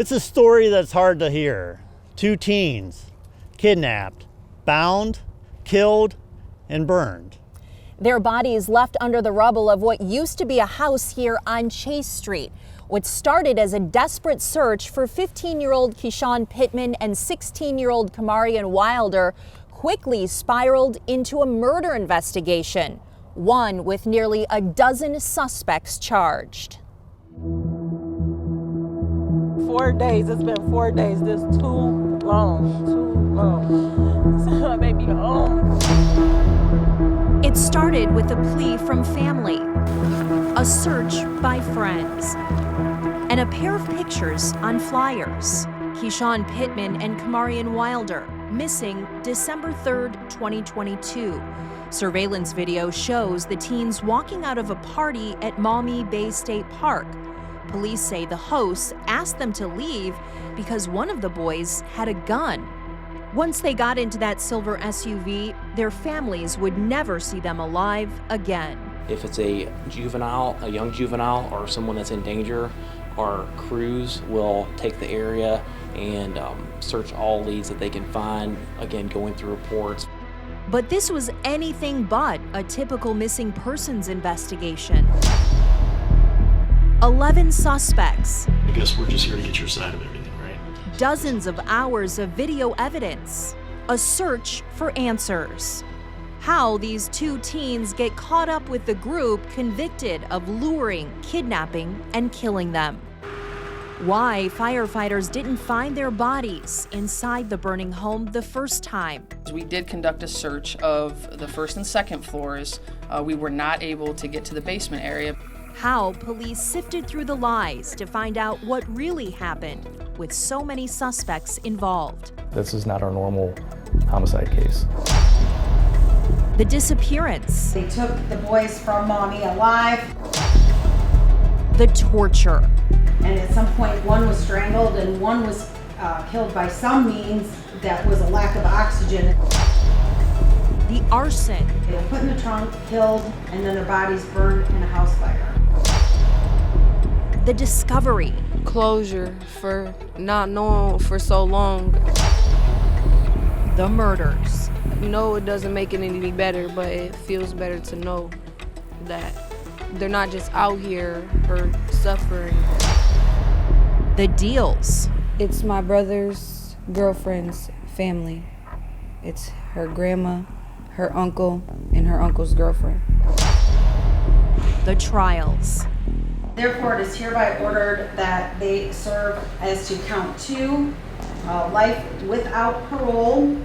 It's a story that's hard to hear. 2 teens kidnapped, bound, killed, and burned. Their bodies left under the rubble of what used to be a house here on Chase Street. What started as a desperate search for 15-year-old KyShawn Pittman and 16-year-old Kamarian Wilder quickly spiraled into a murder investigation, one with nearly a dozen suspects charged. 4 days, it's been 4 days. This is too long, too long. Send my baby home. It started with a plea from family, a search by friends, and a pair of pictures on flyers. KyShawn Pittman and Kamarian Wilder, missing December 3rd, 2022. Surveillance video shows the teens walking out of a party at Maumee Bay State Park. Police say the hosts asked them to leave because one of the boys had a gun. Once they got into that silver SUV, their families would never see them alive again. If it's a juvenile, a young juvenile, or someone that's in danger, our crews will take the area and search all leads that they can find, again, going through reports. But this was anything but a typical missing persons investigation. 11 suspects. I guess we're just here to get your side of everything, right? Dozens of hours of video evidence. A search for answers. How these 2 teens get caught up with the group convicted of luring, kidnapping, and killing them. Why firefighters didn't find their bodies inside the burning home the first time. We did conduct a search of the first and second floors. We were not able to get to the basement area. How police sifted through the lies to find out what really happened with so many suspects involved. This is not our normal homicide case. The disappearance. They took the boys from Maumee alive. The torture. And at some point, one was strangled and one was killed by some means that was a lack of oxygen. The arson. They were put in the trunk, killed, and then their bodies burned in a house fire. The discovery. Closure for not knowing for so long. The murders. No, it doesn't make it any better, but it feels better to know that they're not just out here or suffering. The deals. It's my brother's girlfriend's family. It's her grandma, her uncle, and her uncle's girlfriend. The trials. Therefore, it is hereby ordered that they serve as to count 2, life without parole,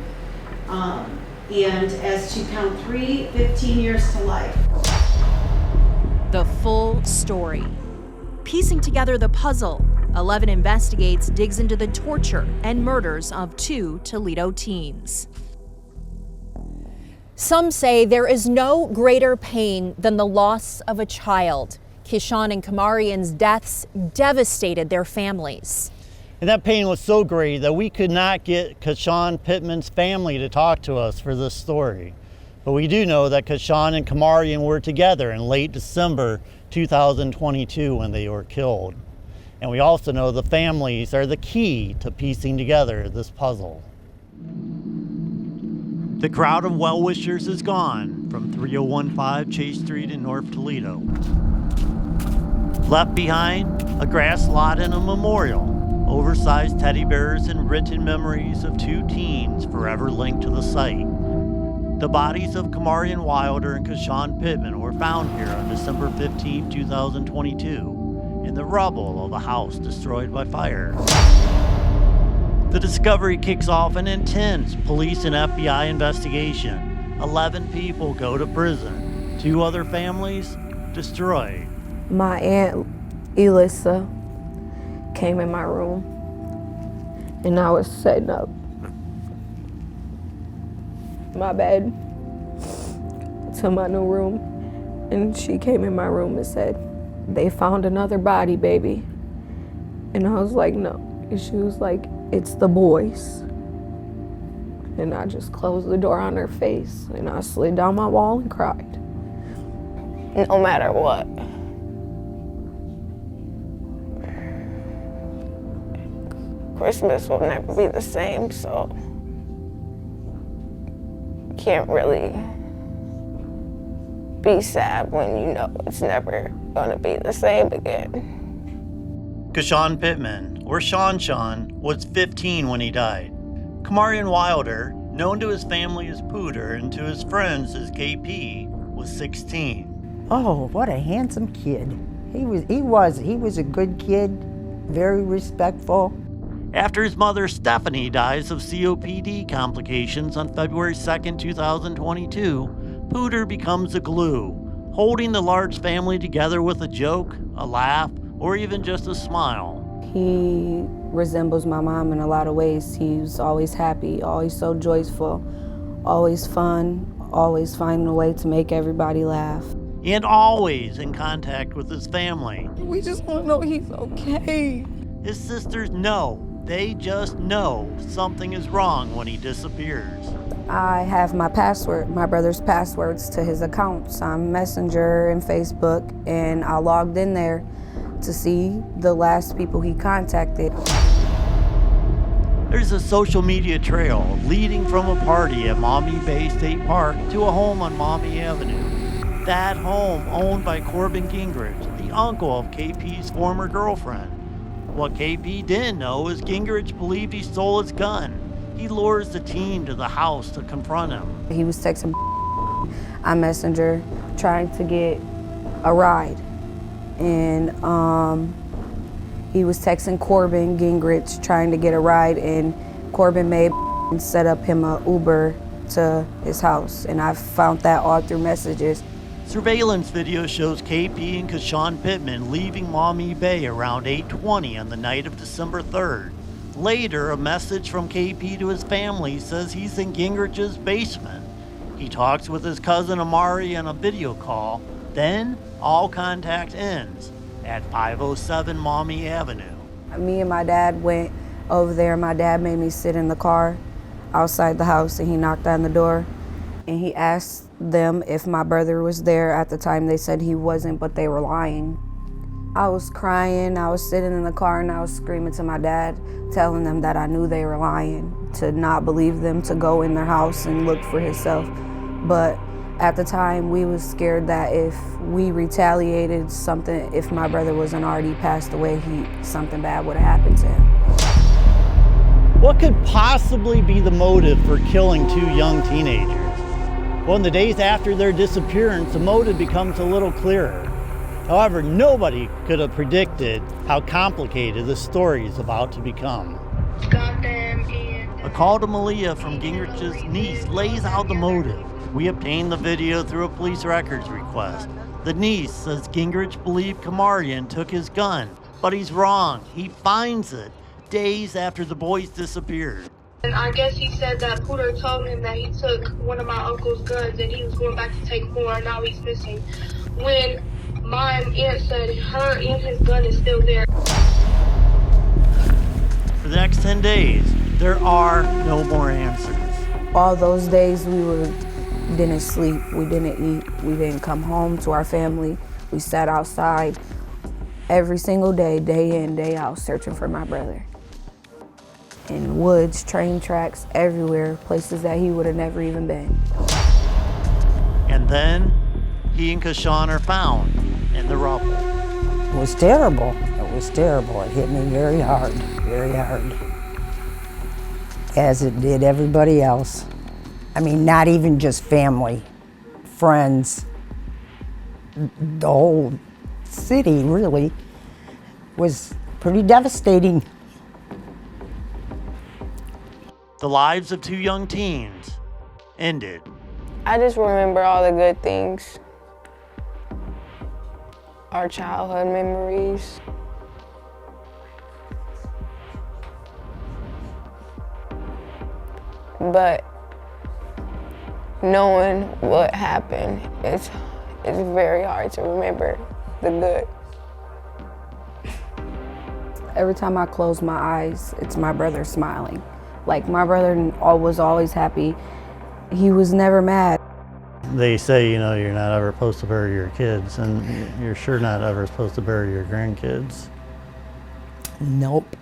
and as to count 3, 15 years to life. The full story. Piecing together the puzzle, 11 Investigates digs into the torture and murders of 2 Toledo teens. Some say there is no greater pain than the loss of a child. KyShawn and Kamarian's deaths devastated their families. And that pain was so great that we could not get KyShawn Pittman's family to talk to us for this story. But we do know that KyShawn and Kamarian were together in late December 2022 when they were killed. And we also know the families are the key to piecing together this puzzle. The crowd of well-wishers is gone from 3015 Chase Street in North Toledo. Left behind, a grass lot and a memorial, oversized teddy bears and written memories of 2 teens forever linked to the site. The bodies of Kamarian Wilder and KyShawn Pittman were found here on December 15, 2022, in the rubble of a house destroyed by fire. The discovery kicks off an intense police and FBI investigation. 11 people go to prison, 2 other families destroyed. My aunt, Elissa, came in my room and I was setting up my bed to my new room, and she came in my room and said, "They found another body, baby." And I was like, "No." And she was like, "It's the boys." And I just closed the door on her face and I slid down my wall and cried. No matter what. Christmas will never be the same, so can't really be sad when you know it's never gonna be the same again. KyShawn Pittman, or Sean, was 15 when he died. Kamarion Wilder, known to his family as Pooter and to his friends as KP, was 16. Oh, what a handsome kid. He was a good kid, very respectful. After his mother Stephanie dies of COPD complications on February 2nd, 2022, Pooter becomes the glue, holding the large family together with a joke, a laugh, or even just a smile. He resembles my mom in a lot of ways. He's always happy, always so joyful, always fun, always finding a way to make everybody laugh. And always in contact with his family. We just want to know he's okay. His sisters know, they just know something is wrong when he disappears. I have my brother's passwords to his accounts on Messenger and Facebook, and I logged in there to see the last people he contacted. There's a social media trail leading from a party at Maumee Bay State Park to a home on Maumee Avenue. That home owned by Corbin Gingrich, the uncle of KP's former girlfriend. What KP didn't know is Gingrich believed he stole his gun. He lures the teen to the house to confront him. He was texting on Messenger trying to get a ride. And he was texting Corbin Gingrich trying to get a ride, and Corbin made set up him a Uber to his house. And I found that all through messages. Surveillance video shows KP and KyShawn Pittman leaving Maumee Bay around 8:20 on the night of December 3rd. Later, a message from KP to his family says he's in Gingrich's basement. He talks with his cousin Amari on a video call. Then, all contact ends at 507 Maumee Avenue. Me and my dad went over there. My dad made me sit in the car outside the house, and he knocked on the door. And he asked them if my brother was there. At the time, they said he wasn't, but they were lying. I was crying. I was sitting in the car, and I was screaming to my dad, telling them that I knew they were lying, to not believe them, to go in their house and look for himself. But at the time, we was scared that if we retaliated something, if my brother wasn't already passed away, something bad would have happened to him. What could possibly be the motive for killing two young teenagers? Well, in the days after their disappearance, the motive becomes a little clearer. However, nobody could have predicted how complicated the story is about to become. A call to Malia from Gingrich's niece lays out the motive. We obtained the video through a police records request. The niece says Gingrich believed Kamarion took his gun, but he's wrong. He finds it days after the boys disappeared. And I guess he said that Pooter told him that he took one of my uncle's guns and he was going back to take more, and now he's missing. When my aunt said her and his gun is still there. For the next 10 days, there are no more answers. All those days we didn't sleep, we didn't eat, we didn't come home to our family. We sat outside every single day, day in, day out, searching for my brother. In woods, train tracks, everywhere, places that he would have never even been. And then, he and KyShawn are found in the rubble. It was terrible. It was terrible. It hit me very hard, as it did everybody else. I mean, not even just family, friends, the whole city really was pretty devastating. The lives of two young teens ended. I just remember all the good things. Our childhood memories. But knowing what happened, it's very hard to remember the good. Every time I close my eyes, it's my brother smiling. Like, my brother was always happy. He was never mad. They say, you know, you're not ever supposed to bury your kids, and you're sure not ever supposed to bury your grandkids. Nope.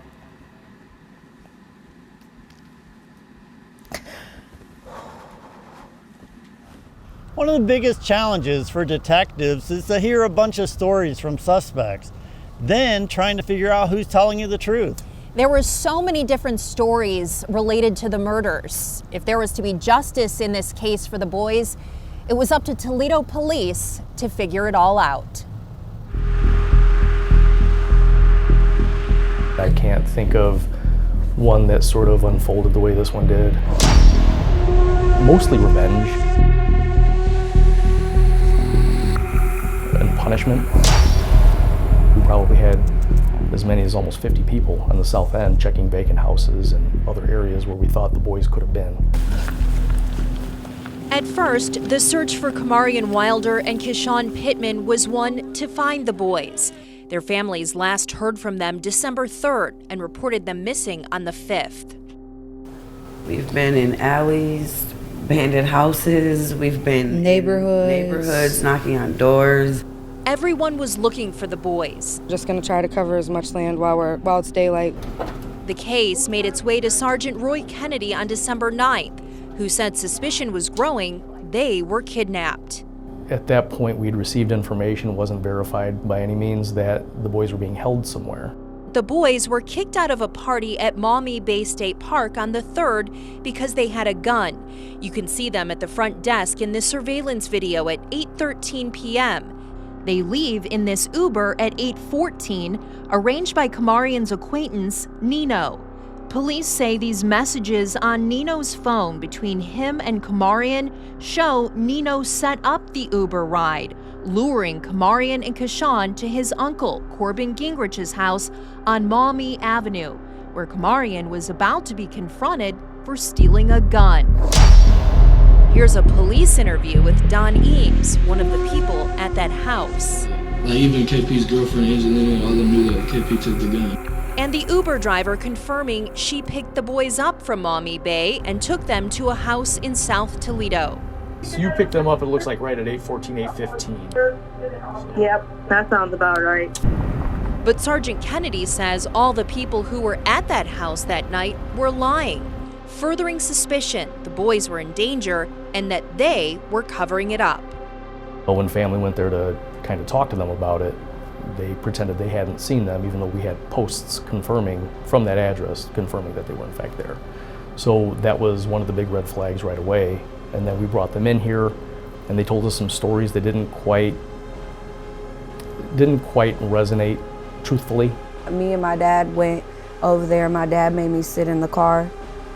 One of the biggest challenges for detectives is to hear a bunch of stories from suspects, then trying to figure out who's telling you the truth. There were so many different stories related to the murders. If there was to be justice in this case for the boys, it was up to Toledo police to figure it all out. I can't think of one that sort of unfolded the way this one did. Mostly revenge and punishment. We probably had as many as almost 50 people on the south end checking vacant houses and other areas where we thought the boys could have been. At first, the search for Kamarian Wilder and KyShawn Pittman was one to find the boys. Their families last heard from them December 3rd and reported them missing on the 5th. We've been in alleys, abandoned houses, we've been neighborhoods, knocking on doors. Everyone was looking for the boys. Just gonna try to cover as much land while it's daylight. The case made its way to Sergeant Roy Kennedy on December 9th, who said suspicion was growing they were kidnapped. At that point, we'd received information, wasn't verified by any means, that the boys were being held somewhere. The boys were kicked out of a party at Maumee Bay State Park on the 3rd because they had a gun. You can see them at the front desk in this surveillance video at 8:13 p.m. They leave in this Uber at 8:14, arranged by Kamarian's acquaintance, Nino. Police say these messages on Nino's phone between him and Kamarian show Nino set up the Uber ride, luring Kamarian and KyShawn to his uncle, Corbin Gingrich's house on Maumee Avenue, where Kamarian was about to be confronted for stealing a gun. Here's a police interview with Don Eames, one of the people at that house. Even KP's girlfriend, Angelina, all of them knew that KP took the gun. And the Uber driver confirming she picked the boys up from Maumee Bay and took them to a house in South Toledo. So you picked them up, it looks like right at 8:14, 8:15. Yep, that sounds about right. But Sergeant Kennedy says all the people who were at that house that night were lying, furthering suspicion the boys were in danger and that they were covering it up. But when family went there to kind of talk to them about it, they pretended they hadn't seen them, even though we had posts confirming from that address, confirming that they were in fact there. So that was one of the big red flags right away. And then we brought them in here, and they told us some stories that didn't quite resonate truthfully. Me and my dad went over there. My dad made me sit in the car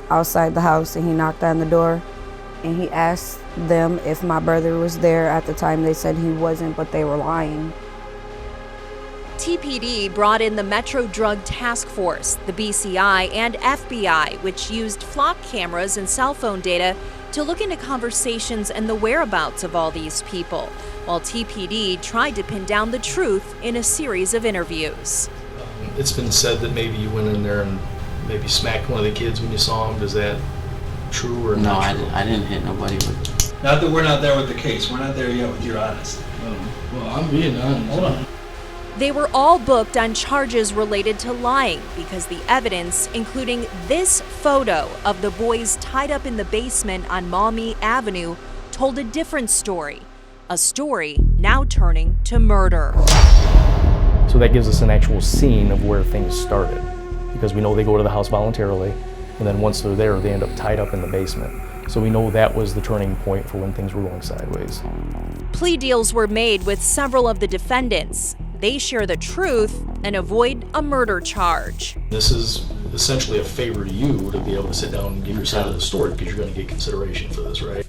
outside the house, and he knocked on the door, and he asked them if my brother was there. At the time, they said he wasn't, but they were lying. TPD brought in the Metro Drug Task Force, the BCI, and FBI, which used flock cameras and cell phone data to look into conversations and the whereabouts of all these people, while TPD tried to pin down the truth in a series of interviews. It's been said that maybe you went in there and maybe smacked one of the kids when you saw him. Is that true or not true? No, I didn't hit nobody with. Not that we're not there with the case. We're not there yet with your honest. Well, I'm being honest. Hold on. They were all booked on charges related to lying because the evidence, including this photo of the boys tied up in the basement on Maumee Avenue, told a different story. A story now turning to murder. So that gives us an actual scene of where things started, because we know they go to the house voluntarily, and then once they're there, they end up tied up in the basement. So we know that was the turning point for when things were going sideways. Plea deals were made with several of the defendants. They share the truth and avoid a murder charge. This is essentially a favor to you to be able to sit down and give your side of the story, because you're going to get consideration for this, right?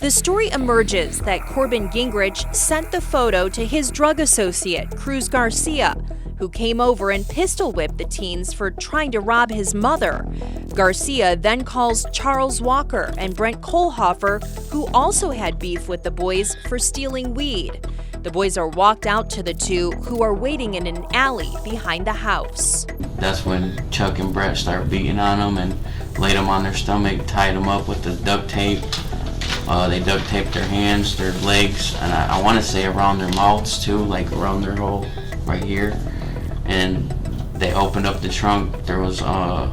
The story emerges that Corbin Gingrich sent the photo to his drug associate, Cruz Garcia, who came over and pistol whipped the teens for trying to rob his mother. Garcia then calls Charles Walker and Brent Kohlhofer, who also had beef with the boys for stealing weed. The boys are walked out to the two, who are waiting in an alley behind the house. That's when Chuck and Brett start beating on them and laid them on their stomach, tied them up with the duct tape. They duct taped their hands, their legs, and I want to say around their mouths too, like around their hole right here. And they opened up the trunk. There was a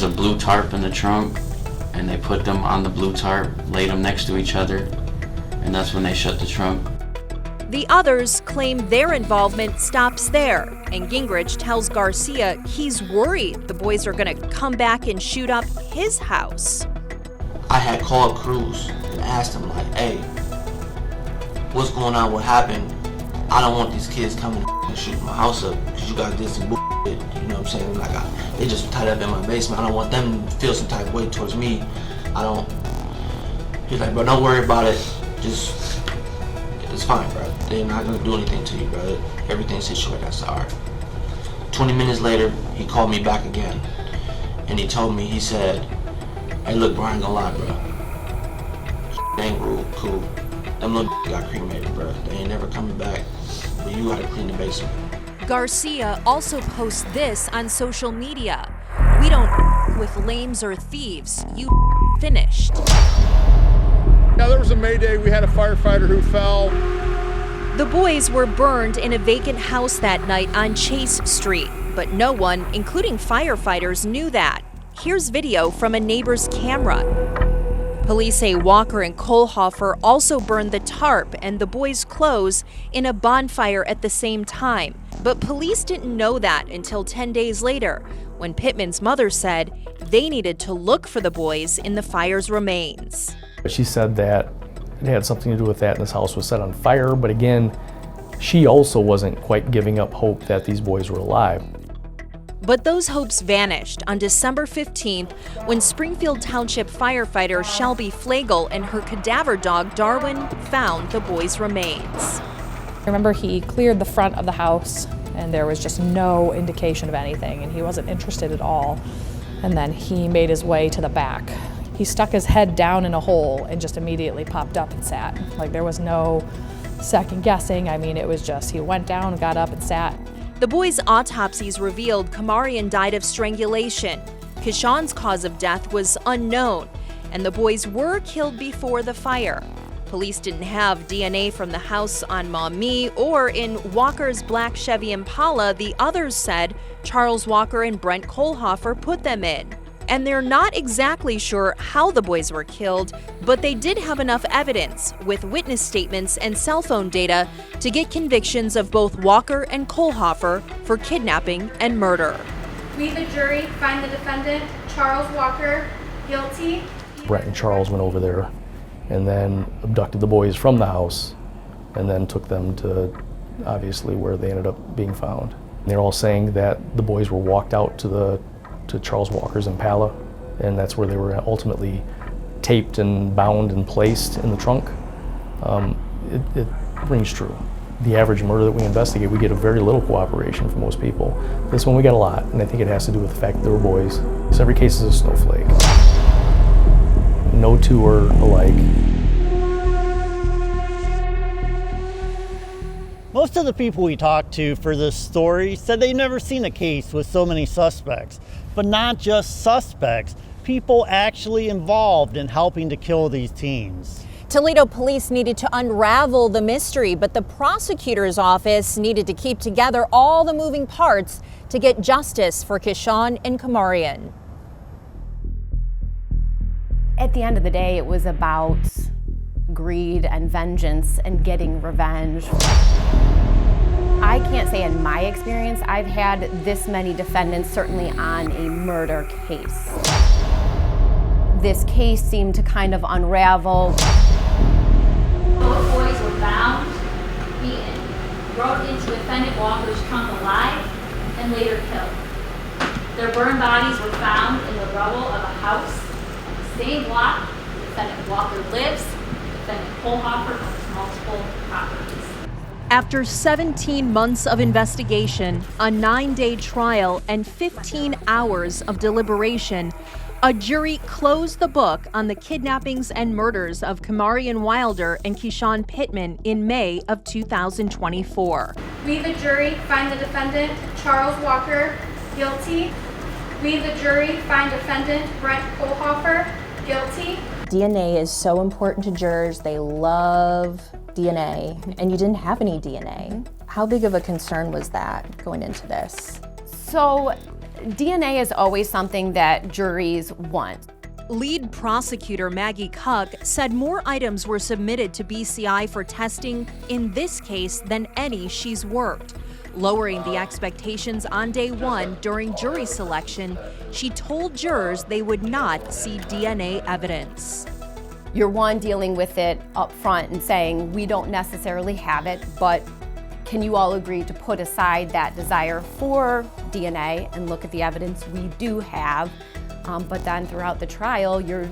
blue tarp in the trunk, and they put them on the blue tarp, laid them next to each other, and that's when they shut the trunk. The others claim their involvement stops there, and Gingrich tells Garcia he's worried the boys are gonna come back and shoot up his house. I had called Cruz and asked him like, hey, what's going on, what happened? I don't want these kids coming and shooting my house up because you guys did some bullshit, you know what I'm saying? Like, they just tied up in my basement. I don't want them to feel some type of way towards me. He's like, bro, don't worry about it. Just, it's fine, bro. They're not gonna do anything to you, brother. Everything's situated. I said, all right. 20 minutes later, he called me back again. And he told me, he said, hey, look, bro, I ain't gonna lie, bro. They ain't real cool. Them little got cremated, bro. They ain't never coming back. But you gotta clean the basement. Garcia also posts this on social media. We don't with lames or thieves. You finished. Now, there was a Mayday. We had a firefighter who fell. The boys were burned in a vacant house that night on Chase Street, but no one, including firefighters, knew that. Here's video from a neighbor's camera. Police say Walker and Kohlhofer also burned the tarp and the boys' clothes in a bonfire at the same time. But police didn't know that until 10 days later, when Pittman's mother said they needed to look for the boys in the fire's remains. She said that it had something to do with that, and this house was set on fire, but again, she also wasn't quite giving up hope that these boys were alive. But those hopes vanished on December 15th when Springfield Township firefighter Shelby Flagel and her cadaver dog Darwin found the boys' remains. I remember he cleared the front of the house and there was just no indication of anything, and he wasn't interested at all. And then he made his way to the back. He stuck his head down in a hole and just immediately popped up and sat. Like, there was no second guessing. I mean, it was just, he went down, got up and sat. The boys' autopsies revealed Kamarian died of strangulation. KyShawn's cause of death was unknown, and the boys were killed before the fire. Police didn't have DNA from the house on Maumee or in Walker's black Chevy Impala the others said Charles Walker and Brent Kohlhofer put them in. And they're not exactly sure how the boys were killed, but they did have enough evidence, with witness statements and cell phone data, to get convictions of both Walker and Kohlhofer for kidnapping and murder. We, the jury, find the defendant, Charles Walker, guilty. Brent and Charles went over there and then abducted the boys from the house and then took them to, obviously, where they ended up being found. They're all saying that the boys were walked out to Charles Walker's Impala, and that's where they were ultimately taped and bound and placed in the trunk. It rings true. The average murder that we investigate, we get a very little cooperation from most people. This one we got a lot, and I think it has to do with the fact that they were boys. So every case is a snowflake. No two are alike. Most of the people we talked to for this story said they've never seen a case with so many suspects. But not just suspects, people actually involved in helping to kill these teens. Toledo police needed to unravel the mystery, but the prosecutor's office needed to keep together all the moving parts to get justice for KyShawn and Kamarian. At the end of the day, it was about greed and vengeance and getting revenge. I can't say in my experience I've had this many defendants certainly on a murder case. This case seemed to kind of unravel. Both boys were bound, beaten, brought into defendant Walker's trunk alive, and later killed. Their burned bodies were found in the rubble of a house on the same block defendant Walker lives. Defendant Kohlhofer owns multiple properties. After 17 months of investigation, a 9-day trial, and 15 hours of deliberation, a jury closed the book on the kidnappings and murders of Kamarian Wilder and KyShawn Pittman in May of 2024. We, the jury, find the defendant, Charles Walker, guilty. We, the jury, find defendant Brent Kohlhofer guilty. DNA is so important to jurors. They love DNA, and you didn't have any DNA. How big of a concern was that going into this? So, DNA is always something that juries want. Lead prosecutor Maggie Cuck said more items were submitted to BCI for testing in this case than any she's worked. Lowering the expectations on day one during jury selection, she told jurors they would not see DNA evidence. You're one, dealing with it up front and saying, we don't necessarily have it, but can you all agree to put aside that desire for DNA and look at the evidence we do have? But then throughout the trial, you're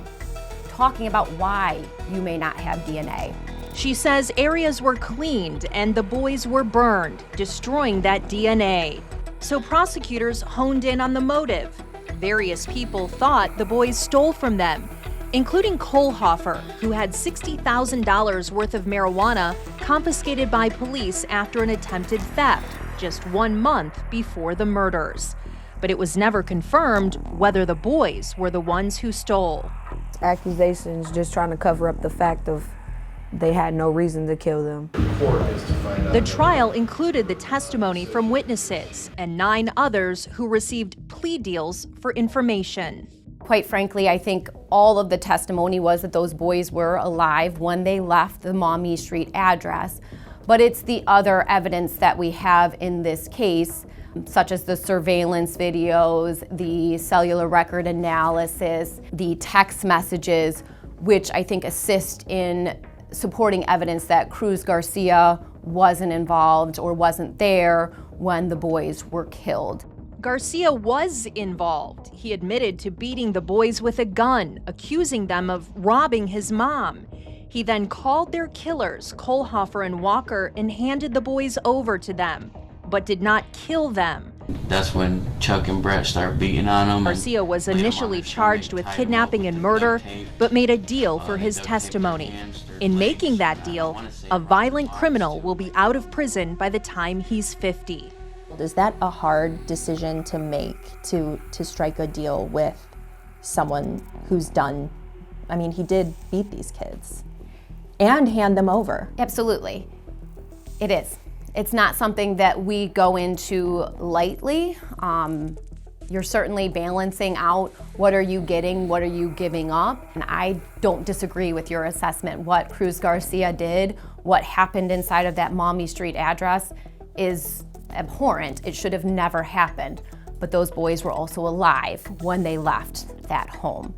talking about why you may not have DNA. She says areas were cleaned and the boys were burned, destroying that DNA. So prosecutors honed in on the motive. Various people thought the boys stole from them, including Kohlhofer, who had $60,000 worth of marijuana confiscated by police after an attempted theft just 1 month before the murders. But it was never confirmed whether the boys were the ones who stole. Accusations just trying to cover up the fact of they had no reason to kill them. The trial included the testimony from witnesses and 9 others who received plea deals for information. Quite frankly, I think all of the testimony was that those boys were alive when they left the Maumee Street address. But it's the other evidence that we have in this case, such as the surveillance videos, the cellular record analysis, the text messages, which I think assist in supporting evidence that Cruz Garcia wasn't involved or wasn't there when the boys were killed. Garcia was involved. He admitted to beating the boys with a gun, accusing them of robbing his mom. He then called their killers, Kohlhofer and Walker, and handed the boys over to them, but did not kill them. That's when Chuck and Brett start beating on them. Garcia was initially charged with kidnapping and murder, but made a deal for his testimony. In making that deal, a violent criminal will be out of prison by the time he's 50. Is that a hard decision to make, to strike a deal with someone who's done, I mean, he did beat these kids and hand them over? Absolutely, it is. It's not something that we go into lightly. You're certainly balancing out what are you getting, what are you giving up. And I don't disagree with your assessment. What Cruz Garcia did, what happened inside of that Maumee Street address is abhorrent. It should have never happened. But those boys were also alive when they left that home.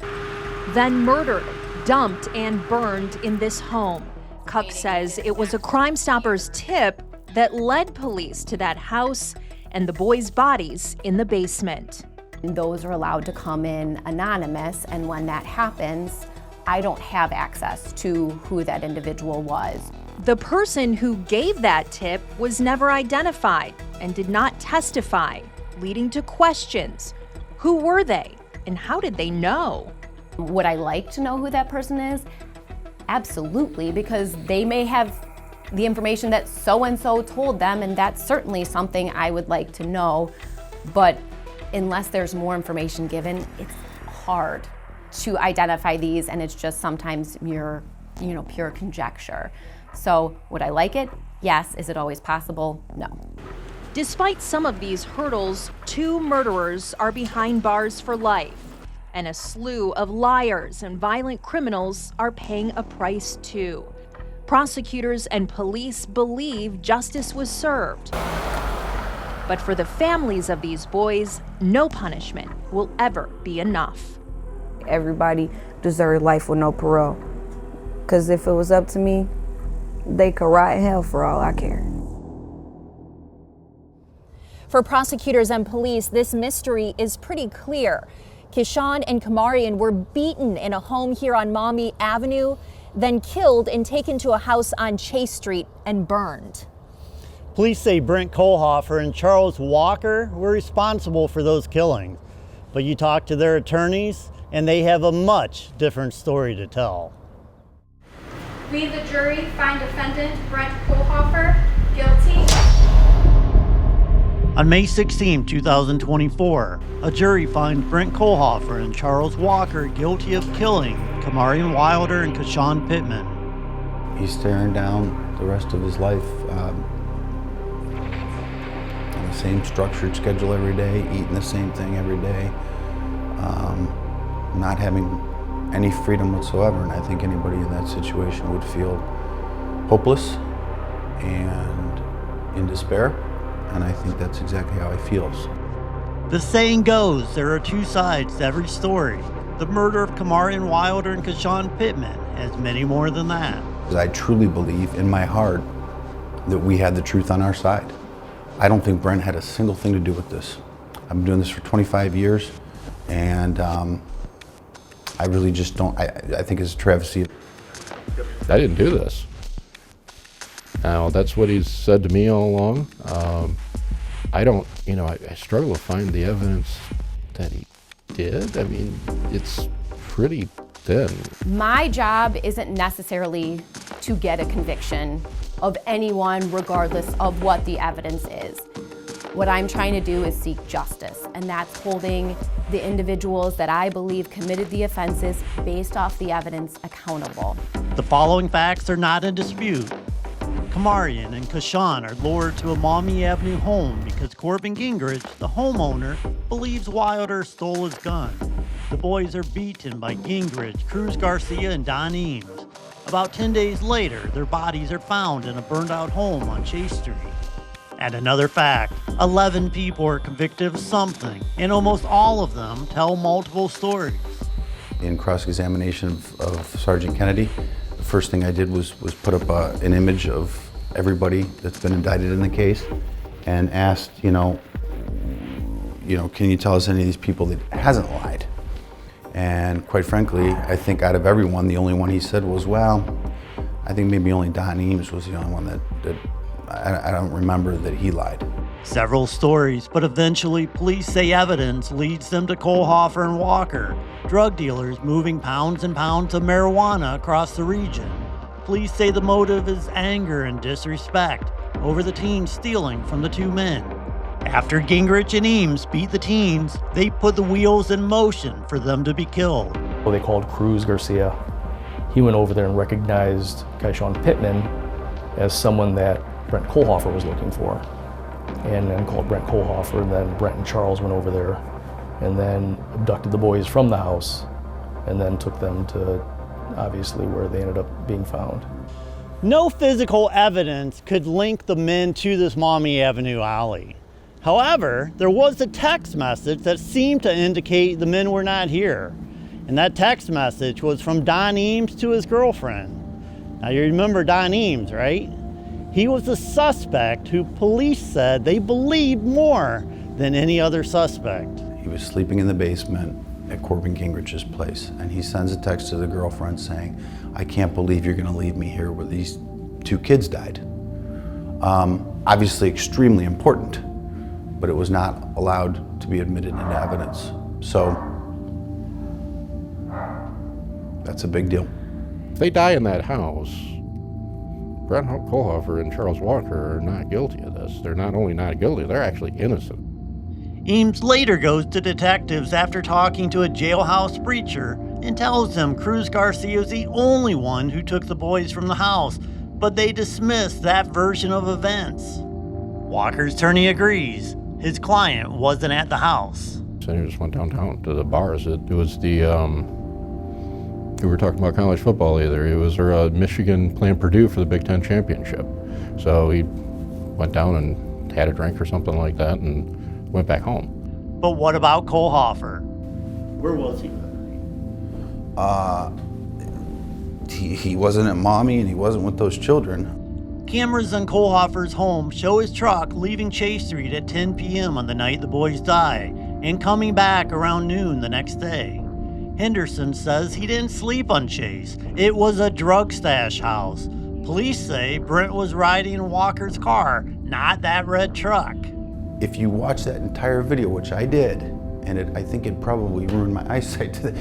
Then murdered, dumped, and burned in this home. Cuck says it was a Crime Stoppers tip that led police to that house and the boys' bodies in the basement. Those are allowed to come in anonymous, and when that happens, I don't have access to who that individual was. The person who gave that tip was never identified and did not testify, leading to questions. Who were they, and how did they know? Would I like to know who that person is? Absolutely, because they may have the information that so-and-so told them, and that's certainly something I would like to know. But unless there's more information given, it's hard to identify these, and it's just sometimes pure conjecture. So would I like it? Yes. Is it always possible? No. Despite some of these hurdles, 2 murderers are behind bars for life, and a slew of liars and violent criminals are paying a price too. Prosecutors and police believe justice was served. But for the families of these boys, no punishment will ever be enough. Everybody deserved life with no parole. Because if it was up to me, they could rot in hell for all I care. For prosecutors and police, this mystery is pretty clear. KyShawn and Kamarian were beaten in a home here on Maumee Avenue, then killed and taken to a house on Chase Street and burned. Police say Brent Kohlhofer and Charles Walker were responsible for those killings, but you talk to their attorneys and they have a much different story to tell. We, the jury, find defendant Brent Kohlhofer guilty. On May 16, 2024, a jury finds Brent Kohlhofer and Charles Walker guilty of killing Kamarian Wilder and KyShawn Pittman. He's staring down the rest of his life on the same structured schedule every day, eating the same thing every day, not having any freedom whatsoever, and I think anybody in that situation would feel hopeless and in despair, and I think that's exactly how he feels. The saying goes, there are two sides to every story. The murder of Kamarion Wilder and KyShawn Pittman has many more than that. I truly believe in my heart that we had the truth on our side. I don't think Brent had a single thing to do with this. I've been doing this for 25 years, and I really just don't, I think it's a travesty. I didn't do this. Now, that's what he's said to me all along. I don't, I struggle to find the evidence that he did. I mean, it's pretty thin. My job isn't necessarily to get a conviction of anyone regardless of what the evidence is. What I'm trying to do is seek justice, and that's holding the individuals that I believe committed the offenses based off the evidence accountable. The following facts are not in dispute. Kamarion and KyShawn are lured to a Maumee Avenue home because Corbin Gingrich, the homeowner, believes Wilder stole his gun. The boys are beaten by Gingrich, Cruz Garcia, and Don Eames. About 10 days later, their bodies are found in a burned-out home on Chase Street. And another fact, 11 people are convicted of something, and almost all of them tell multiple stories. In cross-examination of Sergeant Kennedy, the first thing I did was put up an image of everybody that's been indicted in the case and asked, can you tell us any of these people that hasn't lied? And quite frankly, I think out of everyone, the only one he said was, well, I think maybe only Don Eames was the only one that I don't remember that he lied. Several stories, but eventually police say evidence leads them to Kohlhofer and Walker, drug dealers moving pounds and pounds of marijuana across the region. Police say the motive is anger and disrespect over the teens stealing from the two men. After Gingrich and Eames beat the teens, they put the wheels in motion for them to be killed. Well, they called Cruz Garcia. He went over there and recognized KyShawn Pittman as someone that Brent Kohlhofer was looking for, and then called Brent Kohlhofer, and then Brent and Charles went over there and then abducted the boys from the house and then took them to, obviously, where they ended up being found. No physical evidence could link the men to this Maumee Avenue alley. However, there was a text message that seemed to indicate the men were not here. And that text message was from Don Eames to his girlfriend. Now you remember Don Eames, right? He was the suspect who police said they believed more than any other suspect. He was sleeping in the basement at Corbin Gingrich's place, and he sends a text to the girlfriend saying, I can't believe you're gonna leave me here where these two kids died. Obviously extremely important, but it was not allowed to be admitted into evidence. So that's a big deal. If they die in that house, Brent Kohlhofer and Charles Walker are not guilty of this. They're not only not guilty, they're actually innocent. Eames later goes to detectives after talking to a jailhouse preacher and tells them Cruz Garcia is the only one who took the boys from the house, but they dismiss that version of events. Walker's attorney agrees. His client wasn't at the house. Senator just went downtown to the bars. It was the, we were talking about college football either. It was Michigan playing Purdue for the Big Ten championship. So he went down and had a drink or something like that and went back home. But what about Kohlhofer? Where was he? He wasn't at Maumee and he wasn't with those children. Cameras in Kohlhofer's home show his truck leaving Chase Street at 10 p.m. on the night the boys die and coming back around noon the next day. Henderson says he didn't sleep on Chase. It was a drug stash house. Police say Brent was riding in Walker's car, not that red truck. If you watch that entire video, which I did, and I think it probably ruined my eyesight today.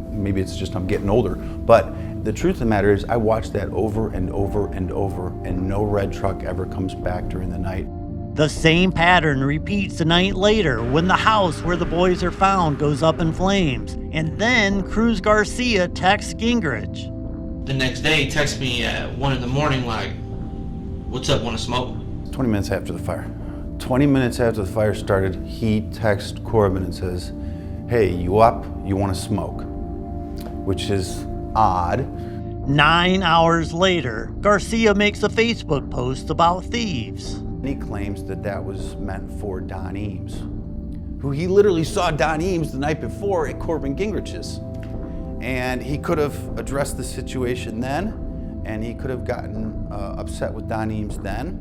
Maybe it's just I'm getting older, but the truth of the matter is I watched that over and over and over, and no red truck ever comes back during the night. The same pattern repeats a night later when the house where the boys are found goes up in flames, and then Cruz Garcia texts Gingrich. The next day, he texts me at 1 in the morning like, what's up, wanna smoke? 20 minutes after the fire. 20 minutes after the fire started, he texts Corbin and says, hey, you up? You wanna smoke? which is odd. 9 hours later, Garcia makes a Facebook post about thieves. He claims that that was meant for Don Eames, who he literally saw Don Eames the night before at Corbin Gingrich's. And he could have addressed the situation then, and he could have gotten upset with Don Eames then,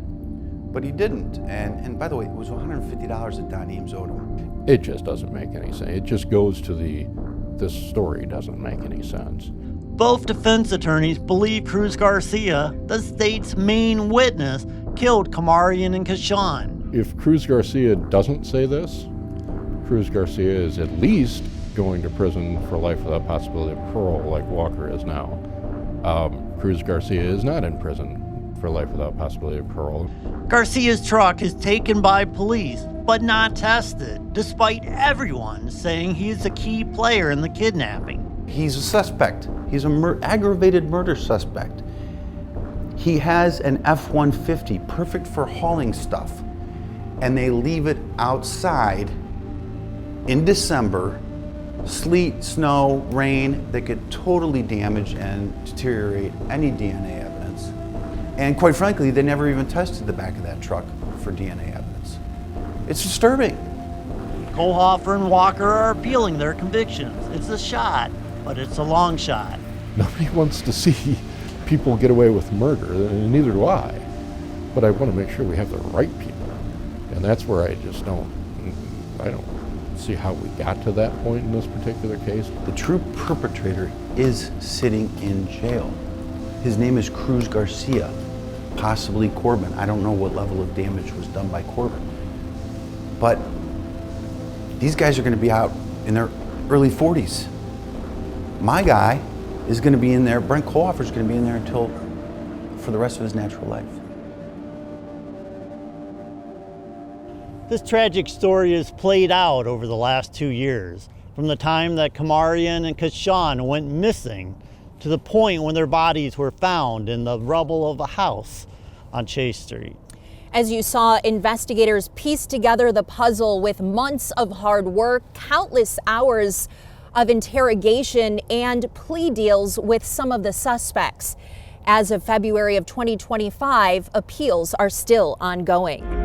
but he didn't. And by the way, it was $150 that Don Eames owed him. It just doesn't make any sense. It just goes to this story doesn't make any sense. Both defense attorneys believe Cruz Garcia, the state's main witness, killed Kamarian and KyShawn. If Cruz Garcia doesn't say this, Cruz Garcia is at least going to prison for life without possibility of parole like Walker is now. Cruz Garcia is not in prison for life without possibility of parole. Garcia's truck is taken by police, but not tested, despite everyone saying he is a key player in the kidnapping. He's a suspect. He's an aggravated murder suspect. He has an F-150, perfect for hauling stuff, and they leave it outside in December, sleet, snow, rain, that could totally damage and deteriorate any DNA evidence. And quite frankly, they never even tested the back of that truck for DNA evidence. It's disturbing. Kohlhofer and Walker are appealing their convictions. It's a shot, but it's a long shot. Nobody wants to see people get away with murder, and neither do I. But I want to make sure we have the right people. And that's where I don't see how we got to that point in this particular case. The true perpetrator is sitting in jail. His name is Cruz Garcia, possibly Corbin. I don't know what level of damage was done by Corbin. But these guys are going to be out in their early 40s. My guy is going to be in there, Brent Kohlhofer is going to be in there for the rest of his natural life. This tragic story is played out over the last 2 years, from the time that Kamarian and KyShawn went missing to the point when their bodies were found in the rubble of a house on Chase Street. As you saw, investigators pieced together the puzzle with months of hard work, countless hours of interrogation, and plea deals with some of the suspects. As of February of 2025, appeals are still ongoing.